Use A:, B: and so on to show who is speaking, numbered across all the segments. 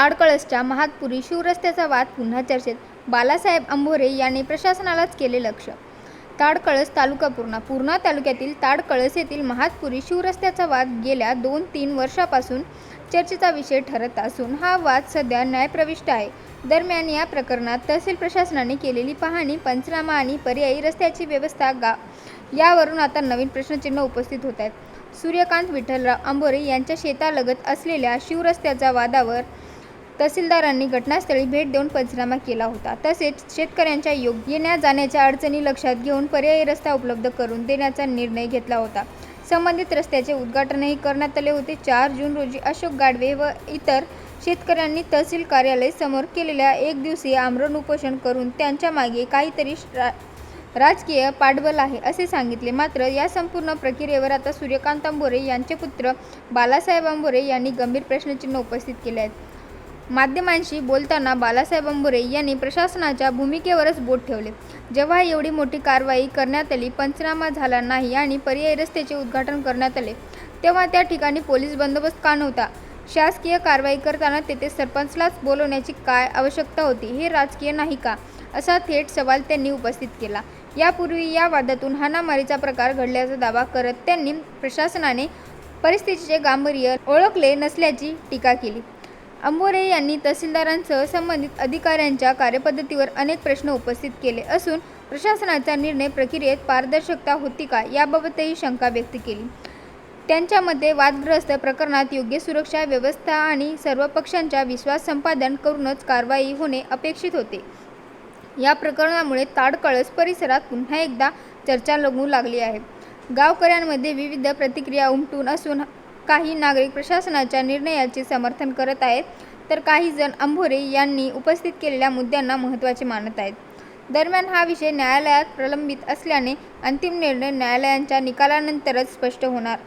A: ताडकळसच्या महातपुरी शिवरस्त्याचा वाद पुन्हा चर्चेत, बालासाहेब अंभोरे यांनी प्रशासनालाच केले लक्ष्य. ताडकळस तालुका पूर्णा तालुक्यातील ताडकळस येथील महातपुरी शिवरस्त्याचा वाद गेल्या 2-3 वर्षापासून चर्चेचा विषय ठरत असून हा वाद सध्या न्यायप्रविष्ट आहे. दरम्यान या प्रकरणात तहसील प्रशासनाने केलेली पाहणी, पंचनामा आणि पर्यायी रस्त्याची व्यवस्था यावरून आता नवीन प्रश्नचिन्ह उपस्थित होत आहेत. सूर्यकांत विठ्ठलराव अंभोरे यांच्या शेतालगत असलेल्या शिवरस्त्याच्या वादावर तहसीलदारांनी घटनास्थळी भेट देऊन पंचनामा केला होता. तसेच शेतकऱ्यांच्या येण्या जाण्याच्या अडचणी लक्षात घेऊन पर्यायी रस्ता उपलब्ध करून देण्याचा निर्णय घेतला होता. संबंधित रस्त्याचे उद्घाटनही करण्यात आले होते. 4 जून रोजी अशोक गाडवे व इतर शेतकऱ्यांनी तहसील कार्यालय समोर केलेल्या एकदिवसीय आमरण उपोषण करून त्यांच्या मागे काहीतरी राजकीय पाठबळ आहे असे सांगितले. मात्र या संपूर्ण प्रक्रियेवर आता सूर्यकांत अंभोरे यांचे पुत्र बालासाहेब अंभोरे यांनी गंभीर प्रश्नचिन्ह उपस्थित केले आहेत. माध्यमांशी बोलताना बालासाहेब अंभोरे यांनी प्रशासनाच्या भूमिकेवरच बोट ठेवले. जेव्हा एवढी मोठी कारवाई करण्यात आली, पंचनामा झाला नाही आणि पर्यायी रस्त्याचे उद्घाटन करण्यात आले, तेव्हा त्या ठिकाणी पोलीस बंदोबस्त का नव्हता? शासकीय कारवाई करताना तेथे सरपंचलाच बोलवण्याची काय आवश्यकता होती? हे राजकीय नाही का? असा थेट सवाल त्यांनी उपस्थित केला. यापूर्वी या वादातून हाणामारीचा प्रकार घडल्याचा दावा करत त्यांनी प्रशासनाने परिस्थितीचे गांभीर्य ओळखले नसल्याची टीका केली. अंभोरे यांनी तहसीलदारांसह संबंधित अधिकाऱ्यांच्या कार्यपद्धतीवर अनेक प्रश्न उपस्थित केले असून प्रशासनाचा निर्णय प्रक्रियेत पारदर्शकता होती का याबाबतही शंका व्यक्त केली. त्यांच्या मते वादग्रस्त प्रकरणात योग्य सुरक्षा व्यवस्था आणि सर्व पक्षांचा विश्वास संपादन करूनच कारवाई होणे अपेक्षित होते. या प्रकरणामुळे ताडकळस परिसरात पुन्हा एकदा चर्चा रंगू लागली आहे. गावकऱ्यांमध्ये विविध प्रतिक्रिया उमटून असून काही नागरिक प्रशासनाच्या निर्णयाचे समर्थन करत आहेत, तर काही जण अंभोरे यांनी उपस्थित केलेल्या मुद्द्यांना महत्त्वाचे मानत आहेत. दरम्यान हा विषय न्यायालयात प्रलंबित असल्याने अंतिम निर्णय न्यायालयाच्या निकालानंतरच स्पष्ट होणार.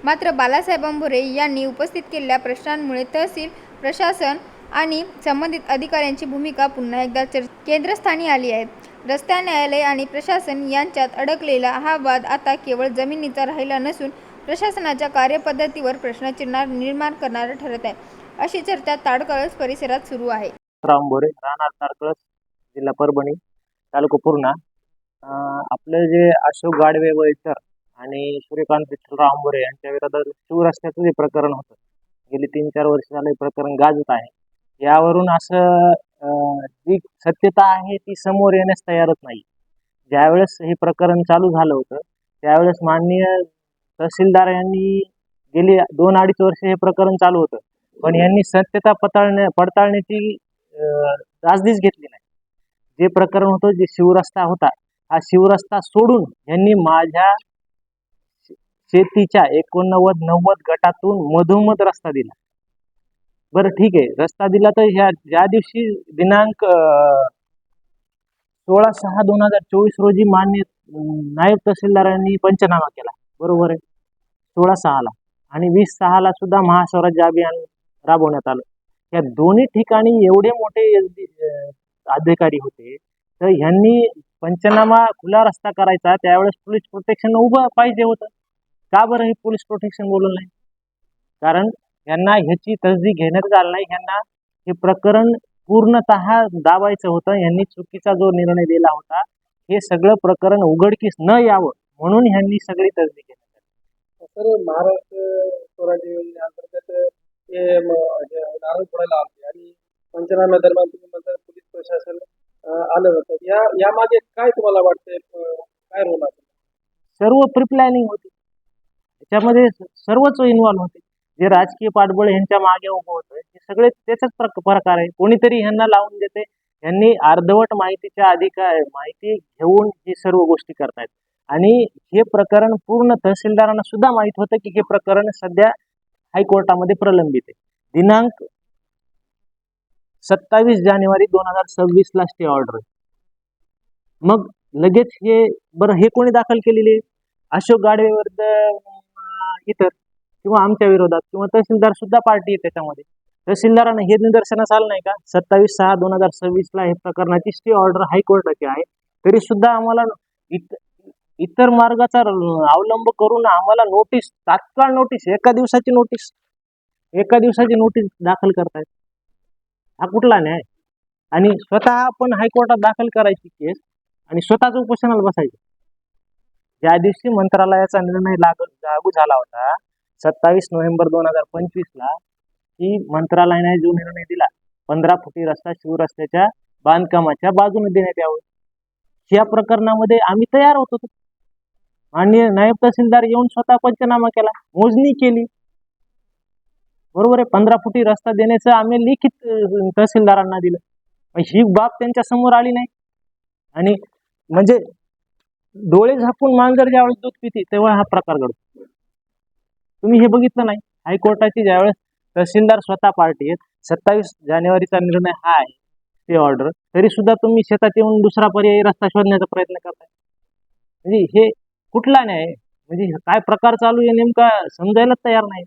A: मात्र बालासाहेब अंभोरे यांनी उपस्थित केलेल्या प्रश्नांमुळे तहसील प्रशासन आणि संबंधित अधिकाऱ्यांची भूमिका पुन्हा एकदा केंद्रस्थानी आली आहे. रस्ता न्यायालय आणि प्रशासन यांच्यात अडकलेला हा वाद आता केवळ जमिनीचा राहिला नसून प्रशासनाच्या कार्यपद्धतीवर प्रश्नचिन्ह निर्माण करणारा ठरत आहे, अशी चर्चा ताडकळस परिसरात सुरू आहे.
B: अंभोरे, राहणार ताडकळस, जिल्हा परभणी, तालुका पूर्णा. आपले जे अशोक गाडवे व इतर आणि सूर्यकांत विठ्ठलराव अंभोरे यांच्या विरोधात शिवरस्त्याचं जे प्रकरण होतं, गेली 3-4 वर्ष झालं प्रकरण गाजत आहे. यावरून असं जी सत्यता आहे ती समोर येण्यास तयारच नाही. ज्यावेळेस हे प्रकरण चालू झालं होतं त्यावेळेस माननीय तहसीलदार यांनी गेली 2-2.5 वर्ष हे प्रकरण चालू होतं, पण यांनी सत्यता पडताळण्याची दासदीच घेतली नाही. जे प्रकरण होतं, जे शिवरस्ता होता, हा शिवरस्ता सोडून यांनी माझ्या शेतीच्या 89-90 गटातून मधोमध रस्ता दिला. बरं ठीक आहे, रस्ता दिला तर ज्या दिवशी दिनांक 16/6/2024 रोजी माननीय नायब तहसीलदारांनी पंचनामा केला, बरोबर आहे, 16/6 आणि 20/6 सुद्धा महास्वराज्य अभियान राबवण्यात आलं. या दोन्ही ठिकाणी एवढे मोठे अधिकारी होते, तर ह्यांनी पंचनामा खुला रस्ता करायचा त्यावेळेस पोलीस प्रोटेक्शन उभं पाहिजे होतं. का बरं हे पोलीस प्रोटेक्शन बोलवलं नाही? कारण यांना ह्याची तसदीक घेण्यात आलं नाही. यांना हे प्रकरण पूर्णतः दाबायचं होतं. यांनी चुकीचा जो निर्णय दिला होता, हे सगळं प्रकरण उघडकीस न यावं म्हणून ह्यांनी सगळी तसदीक घेण्यात आली.
C: सर, महाराष्ट्र स्वराज्य योजनेअंतर्गत हे नारळ फोडायला आले आणि पंचनाम्या दरम्यान तुम्ही म्हणता पोलीस प्रशासन आलं होतं. यामागे काय तुम्हाला वाटतंय, काय रोल आहे?
B: सर्व प्री प्लॅनिंग होती, त्याच्यामध्ये सर्वच इन्व्हॉल्व होते. जे राजकीय पाठबळ यांच्या मागे उभं होतं, हे सगळे त्याचाच प्रकार आहे. कोणीतरी ह्यांना लावून देते. यांनी अर्धवट माहिती घेऊन ही सर्व गोष्टी करतायत. आणि हे प्रकरण पूर्ण तहसीलदारांना सुद्धा माहित होतं की हे प्रकरण सध्या हायकोर्टामध्ये प्रलंबित आहे. दिनांक 27 जानेवारी 2026 स्टे ऑर्डर. मग लगेच हे हे कोणी दाखल केलेले? अशोक गाडवे विरुद्ध इतर किंवा आमच्या विरोधात किंवा तहसीलदार सुद्धा पार्टी आहे त्याच्यामध्ये. तहसीलदारांना हे निदर्शनास आलं नाही का 27/6/2026 हे प्रकरणाची स्टे ऑर्डर हायकोर्टाची आहे, तरी सुद्धा आम्हाला इतर मार्गाचा अवलंब करून आम्हाला नोटीस, तात्काळ नोटीस, एका दिवसाची नोटीस दाखल करतायत. हा कुठला न्याय? आणि स्वतः आपण हायकोर्टात दाखल करायची केस आणि स्वतःच उपोषणाला बसायचं. ज्या दिवशी मंत्रालयाचा निर्णय लागू झाला होता 27 नोव्हेंबर 2025 की मंत्रालयाने जो निर्णय दिला 15 फुटी रस्ता शिवरस्त्याच्या बांधकामाच्या बाजूने देण्यात यावं, या प्रकरणामध्ये आम्ही तयार होतो. माननीय नायब तहसीलदार येऊन स्वतः पंचनामा केला, मोजणी केली. बरोबर आहे, 15 फुटी रस्ता देण्याचं आम्ही लिखित तहसीलदारांना दिलं. ही बाब त्यांच्या समोर आली नाही. आणि म्हणजे डोळे झाकून मांजर ज्यावेळेस दूध पिते तेव्हा हा प्रकार घडतो. तुम्ही हे बघितलं नाही. हायकोर्टाची ज्यावेळेस तहसीलदार स्वतः पार्टी आहेत, 27 जानेवारीचा निर्णय हा आहे ते ऑर्डर, तरी सुद्धा तुम्ही शेतात येऊन दुसरा पर्यायी रस्ता शोधण्याचा प्रयत्न करताय. म्हणजे हे कुठला न्याय? म्हणजे काय प्रकार चालू आहे नेमका समजायलाच तयार नाही.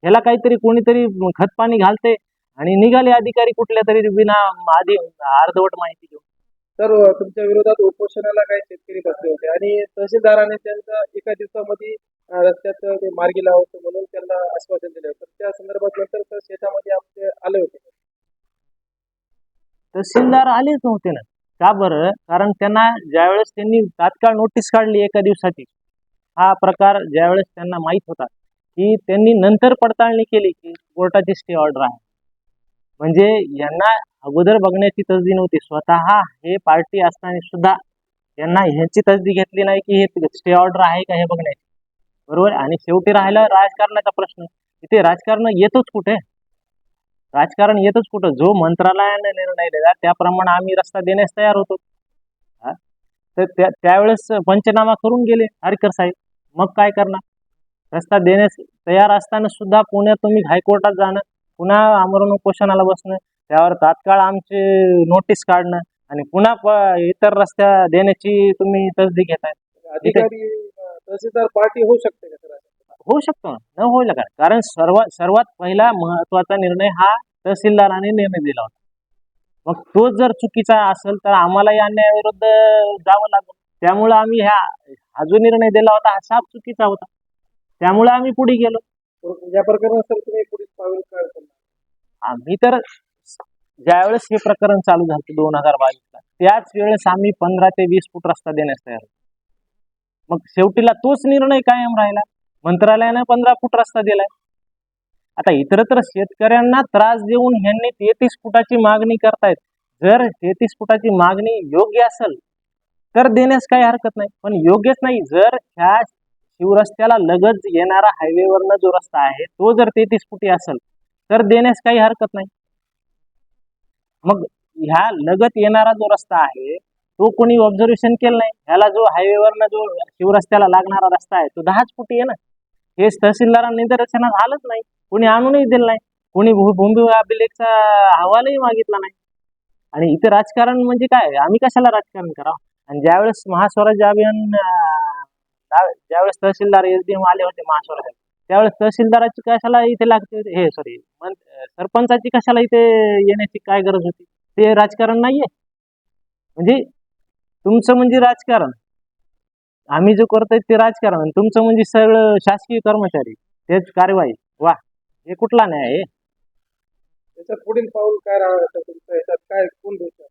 B: ह्याला काहीतरी कोणीतरी खत पाणी घालते आणि निघाले अधिकारी कुठल्या तरी बिना आधी अर्धवट माहिती घेऊन.
C: तर तुमच्या विरोधात उपोषणाला काही शेतकरी बसले होते आणि तहसीलदाराने त्यांचा एका दिवसामध्ये रस्त्याचं ते मार्गी लावायचं म्हणून त्यांना आश्वासन दिलं होतं. त्या संदर्भात नंतर तर शेतामध्ये आमचे आले होते.
B: तहसीलदार आलेच नव्हते ना. का बरं? कारण त्यांना ज्यावेळेस त्यांनी तात्काळ नोटीस काढली एका दिवसाची, हा प्रकार ज्यावेळेस त्यांना माहीत होता की त्यांनी नंतर पडताळणी केली की कोर्टाची स्टे ऑर्डर आहे, म्हणजे यांना अगोदर बघण्याची तसदी नव्हती. स्वतः हे पार्टी असताना सुद्धा यांना ह्याची तसदी घेतली नाही की हे स्टे ऑर्डर आहे का हे बघण्याची. बरोबर. आणि शेवटी राहिला राजकारणाचा प्रश्न. इथे राजकारण येतच कुठे? राजकारण येतच कुठं? जो मंत्रालयाने निर्णय दिला त्याप्रमाणे आम्ही रस्ता देण्यास तयार होतो. तर त्यावेळेस पंचनामा करून गेले हरकर साहेब. मग काय करणार? रस्ता देण्यास तयार असताना सुद्धा पुण्यात तुम्ही हायकोर्टात जाणं, पुन्हा आमरण उपोषणाला बसणं, त्यावर तात्काळ आमचे नोटीस काढणं आणि पुन्हा इतर रस्त्या देण्याची तुम्ही तसदी घेताय.
C: अधिकारी तहसीलदार पार्टी होऊ शकते का सर?
B: होऊ शकतो ना, न होईल का? कारण सर्वात पहिला महत्वाचा निर्णय हा तहसीलदाराने निर्णय दिला होता. मग तो जर चुकीचा असेल तर आम्हाला या अन्यायाविरुद्ध जावं लागेल. त्यामुळे आम्ही हा जो निर्णय दिला होता हा साफ चुकीचा होता. त्यामुळे आम्ही पुढे गेलो.
C: या प्रकरणात सर तुम्ही पोलीस पावेल काय करणार?
B: आम्ही तर ज्यावेळेस हे प्रकरण चालू झालं 2022ला त्याच वेळेस आम्ही 15 ते 20 फूट रस्ता देण्यास तयार होतो. मग शेवटीला तोच निर्णय कायम राहिला. मंत्रालयाने 15 फूट रस्ता दिलाय. आता इतरत्र शेतकऱ्यांना त्रास देऊन ह्यांनी 33 फुटाची मागणी करतायत. जर 33 फुटाची मागणी योग्य असेल तर देण्यास काही हरकत नाही, पण योग्यच नाही. जर ह्या शिवरस्त्याला लगत येणारा हायवेवरनं जो रस्ता आहे तो जर 33 फुटी असेल तर देण्यास काही हरकत नाही. मग ह्या लगत येणारा जो रस्ता आहे तो कोणी ऑब्झर्वेशन केलं नाही. ह्याला जो हायवेवरनं जो शिवरस्त्याला लागणारा रस्ता आहे तो 10 फुटी आहे ना. हेच तहसीलदारांनी निदर्शनास आलंच नाही, कोणी आणूनही दिलं नाही, कोणी भूमी अभिलेखचा अहवालही मागितला नाही. आणि इथे राजकारण म्हणजे काय? आम्ही कशाला राजकारण करावं? आणि ज्यावेळेस महास्वराज्य अभियान ज्यावेळेस तहसीलदार SDM आले होते महास्वराज्य, त्यावेळेस तहसीलदाराची कशाला इथे लागते होते, हे सॉरी सरपंचाची कशाला इथे येण्याची काय गरज होती? ते राजकारण नाहीये. म्हणजे तुमचं म्हणजे राजकारण, आम्ही जो करतोय ते राजकारण, तुमचं म्हणजे सगळं शासकीय कर्मचारी तेच कारवाई. वा, हे कुठला न्याय आहे?
C: त्याचं पुढील पाऊल काय राहणार सर तुमचं? याच्यात काय कोण दोषी?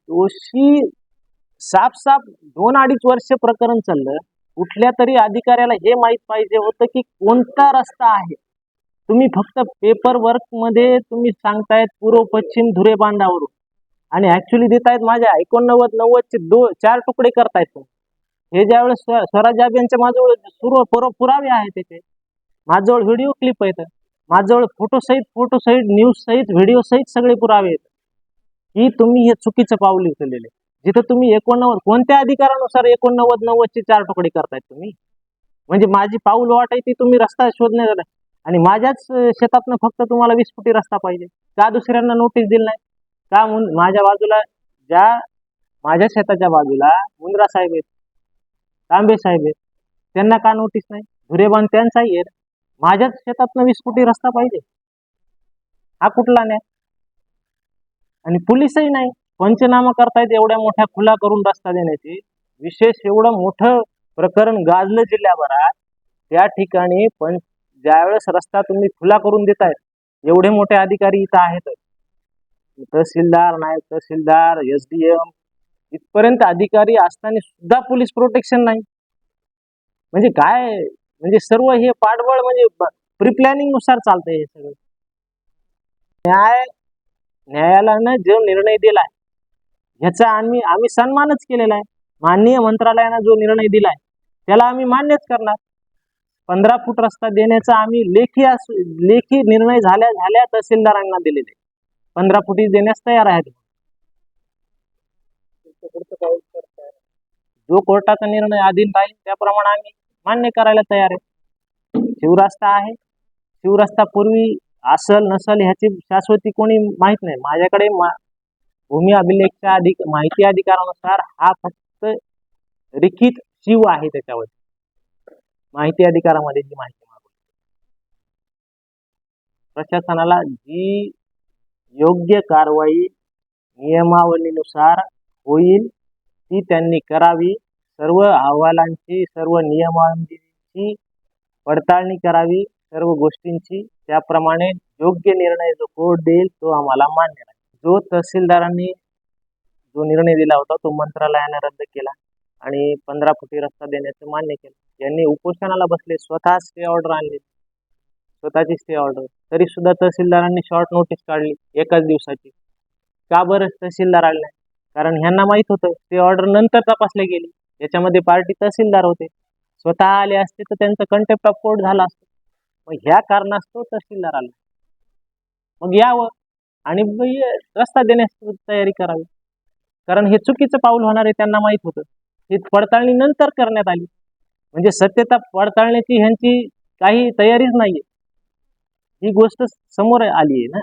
B: दोषी साफ 2-2.5 वर्ष प्रकरण चाललं. कुठल्या तरी अधिकाऱ्याला हे माहित पाहिजे होतं की कोणता रस्ता आहे. तुम्ही फक्त पेपर वर्क मध्ये तुम्ही सांगतायत पूर्व पश्चिम धुरे बांधावरून आणि ऍक्च्युली देतायत माझ्या 89-90 चे 4 तुकडे करतायत. हे ज्यावेळेस स्वराज्य अभियानच्या माझ्याजवळ पुरावे आहेत, त्याचे माझ्याजवळ व्हिडिओ क्लिप आहेत, माझ्याजवळ फोटो सहित न्यूज सहित व्हिडिओ सहित सगळे पुरावे आहेत की तुम्ही हे चुकीचं पाऊल उचललेले. जिथं तुम्ही 89 कोणत्या अधिकारानुसार 89-90 चे 4 तुकडे करतायत तुम्ही? म्हणजे माझी पाऊल वाट आहे ती तुम्ही रस्ता शोधण्यात आणि माझ्याच शेतातनं फक्त तुम्हाला 20 फुटी रस्ता पाहिजे का? दुसऱ्यांना नोटीस दिली नाही का? माझ्या बाजूला माझ्या शेताच्या बाजूला मुंद्रा साहेब आहेत, तांबे साहेब आहेत, त्यांना का नोटीस नाही? धुरेबांध त्यांचाही आहे. माझ्याच शेतातनं 20 फुटी रस्ता पाहिजे, हा कुठला न्याय? आणि पोलीसही नाही, पंचनामा करतायत एवढ्या मोठ्या खुला करून रस्ता देण्याची. विशेष एवढं मोठं प्रकरण गाजलं जिल्ह्याभरात, त्या ठिकाणी पण ज्यावेळेस रस्ता तुम्ही खुला करून देतायत, एवढे मोठे अधिकारी इथं आहेत, तहसीलदार, नायब तहसीलदार, SDM इथपर्यंत अधिकारी असताना सुद्धा पोलीस प्रोटेक्शन नाही. म्हणजे काय, म्हणजे सर्व हे पाठबळ, म्हणजे प्री प्लॅनिंग नुसार चालतंय हे सगळं. न्यायालयानं जो निर्णय दिलाय ह्याचा आम्ही सन्मानच केलेला आहे. माननीय मंत्रालयानं जो निर्णय दिलाय त्याला आम्ही मान्यच करणार. 15 फूट रस्ता देण्याचा आम्ही लेखी निर्णय झाल्या तहसीलदारांना दिलेले. 15 फुटी देण्यास तयार आहेत.
C: तुमचं पुढचं पाऊल करताय.
B: जो कोर्टाचा निर्णय अधीन राहील त्याप्रमाणे आम्ही मान्य करायला तयार आहे. शिवरस्ता आहे, शिवरस्ता पूर्वी असल नसल ह्याची शाश्वती कोणी माहित नाही. माझ्याकडे भूमी अभिलेखच्या माहिती अधिकारानुसार हा फक्त लिखित शिव आहे. त्याच्यावर माहिती अधिकारामध्ये जी माहिती मागवली, प्रशासनाला जी योग्य कारवाई नियमावलीनुसार होईल ती त्यांनी करावी. सर्व अहवालांची, सर्व नियमांची पडताळणी करावी, सर्व गोष्टींची. त्याप्रमाणे योग्य निर्णय जो कोर्ट देईल तो आम्हाला मान्य आहे. जो तहसीलदारांनी जो निर्णय दिला होता तो मंत्रालयाने रद्द केला आणि 15 फुटी रस्ता देण्याचं मान्य केलं. यांनी उपोषणाला बसले, स्वतः स्टे ऑर्डर आणली, स्वतःची स्टे ऑर्डर. तरी सुद्धा तहसीलदारांनी शॉर्ट नोटीस काढली एकाच दिवसाची. का बरं तहसीलदार आले नाही? कारण ह्यांना माहित होतं स्टे ऑर्डर नंतर तपासले गेली, याच्यामध्ये पार्टी तहसीलदार होते. स्वतः आले असते तर त्यांचं कंटेम्प्ट ऑफ कोर्ट झाला असतं. मग ह्या कारणास्तव तहसीलदार आला. मग यावं आणि रस्ता देण्याची तयारी करावी. कारण हे चुकीचं पाऊल होणार आहे त्यांना माहित होतं. ही पडताळणी नंतर करण्यात आली. म्हणजे सत्यता पडताळण्याची ह्यांची काही तयारीच नाहीये, ही गोष्ट समोर आली आहे ना.